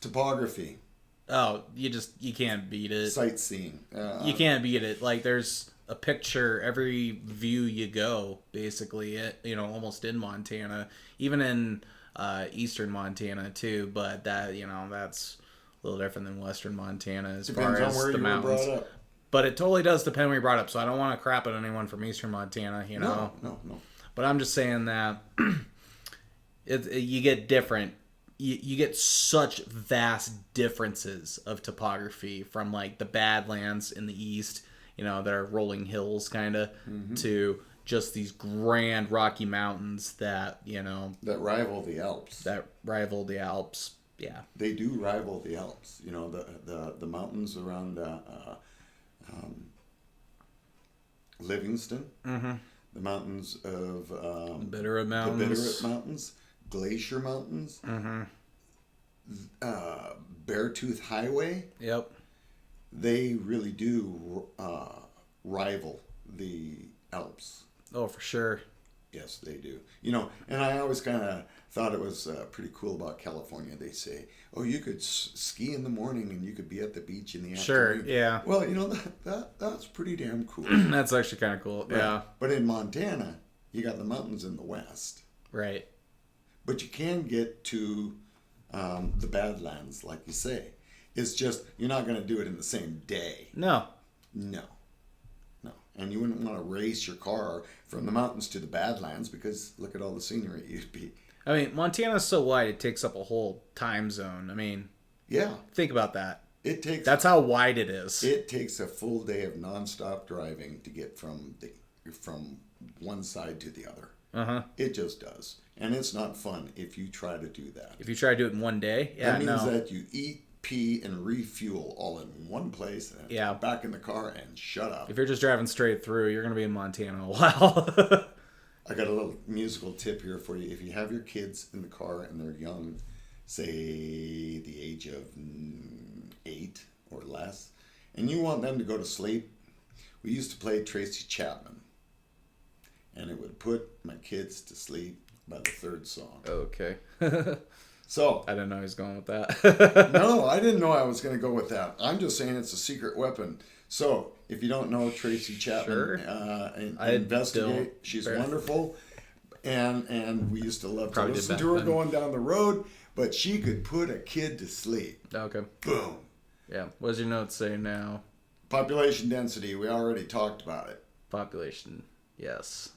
Topography. Oh, you can't beat it. Sightseeing. You can't beat it. Like, there's a picture every view you go, basically, almost in Montana, even in eastern Montana too. But that's a little different than western Montana as Depends far on as where the you mountains. were brought up. But it totally does depend where you brought up. So I don't want to crap at anyone from eastern Montana, No. But I'm just saying that you get different. You get such vast differences of topography from like the Badlands in the east, that are rolling hills kind of, to just these grand Rocky Mountains that that rival the Alps. Yeah, they do rival the Alps. The mountains around Livingston, the mountains of Bitterroot Mountains, the Bitterroot Mountains, Glacier Mountains, Beartooth Highway. Yep. They really do rival the Alps. Oh, for sure. Yes, they do. And I always kind of thought it was pretty cool about California. They say, oh, you could ski in the morning and you could be at the beach in the afternoon. Sure, yeah. Well, that's pretty damn cool. That's actually kind of cool, right. Yeah. But in Montana, you got the mountains in the west. Right. But you can get to the Badlands, like you say. It's just, you're not going to do it in the same day. No. And you wouldn't want to race your car from the mountains to the Badlands because look at all the scenery you'd be. I mean, Montana's so wide it takes up a whole time zone. I mean, yeah. Think about that. That's how wide it is. It takes a full day of nonstop driving to get from one side to the other. Uh-huh. It just does. And it's not fun if you try to do that. If you try to do it in one day, that means that you eat, pee, and refuel all in one place and back in the car and shut up. If you're just driving straight through, you're going to be in Montana a while. I got a little musical tip here for you. If you have your kids in the car and they're young, say the age of 8 or less, and you want them to go to sleep, we used to play Tracy Chapman. And it would put my kids to sleep by the third song. Okay. So I didn't know he was going with that. No, I didn't know I was going to go with that. I'm just saying it's a secret weapon. So if you don't know Tracy Chapman, sure. Investigate. She's wonderful, and we used to love Probably to listen to her going down the road. But she could put a kid to sleep. Okay. Boom. Yeah. What does your note say now? Population density. We already talked about it. Population. Yes.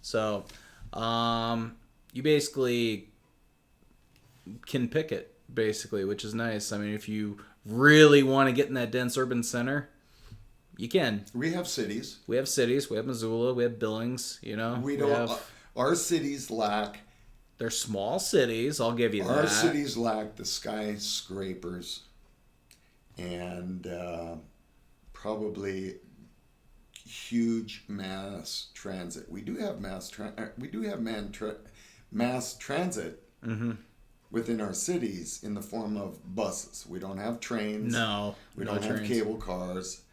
So, you basically can pick it, basically, which is nice. I mean, if you really want to get in that dense urban center, you can. We have cities. We have Missoula, we have Billings, We don't. Our cities lack. They're small cities, I'll give you that. Our cities lack the skyscrapers and probably huge mass transit. We do have mass transit within our cities in the form of buses. We don't have trains. No, we don't have cable cars.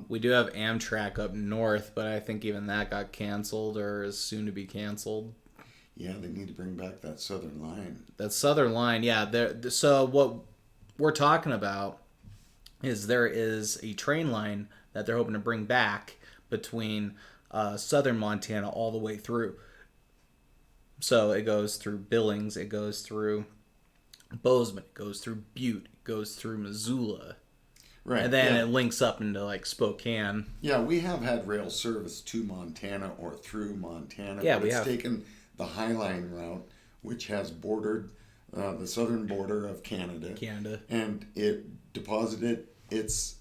We do have Amtrak up north, but I think even that got canceled or is soon to be canceled. Yeah, they need to bring back that Southern line. That Southern line, yeah. So what we're talking about is there is a train line that they're hoping to bring back between southern Montana all the way through. So it goes through Billings, it goes through Bozeman, it goes through Butte, it goes through Missoula. Right. And then it links up into like Spokane. Yeah, we have had rail service to Montana or through Montana. Yeah, but it's taken the Highline route, which has bordered the southern border of Canada. And it deposited its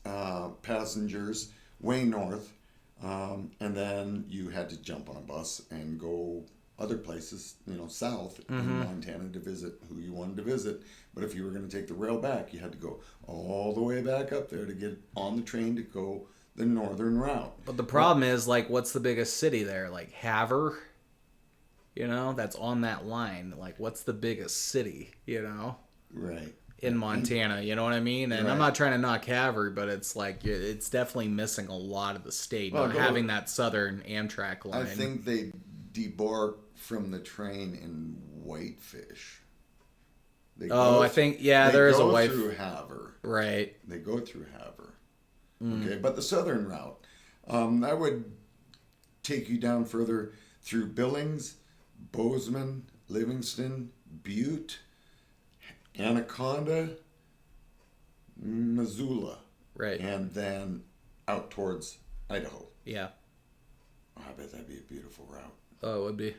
passengers way north. And then you had to jump on a bus and go other places, south in Montana to visit who you wanted to visit. But if you were going to take the rail back, you had to go all the way back up there to get on the train to go the northern route. But the problem is, like, what's the biggest city there? Like, Havre? That's on that line. Like, what's the biggest city, Right. In Montana, you know what I mean? And I'm not trying to knock Havre, but it's like, it's definitely missing a lot of the state, not having that southern Amtrak line. I think they debarked from the train in Whitefish. I think there is a wife through Havre. Right. They go through Havre. Okay, but the southern route, that would take you down further through Billings, Bozeman, Livingston, Butte, Anaconda, Missoula. Right. And then out towards Idaho. Yeah. Oh, I bet that'd be a beautiful route. Oh, it would be.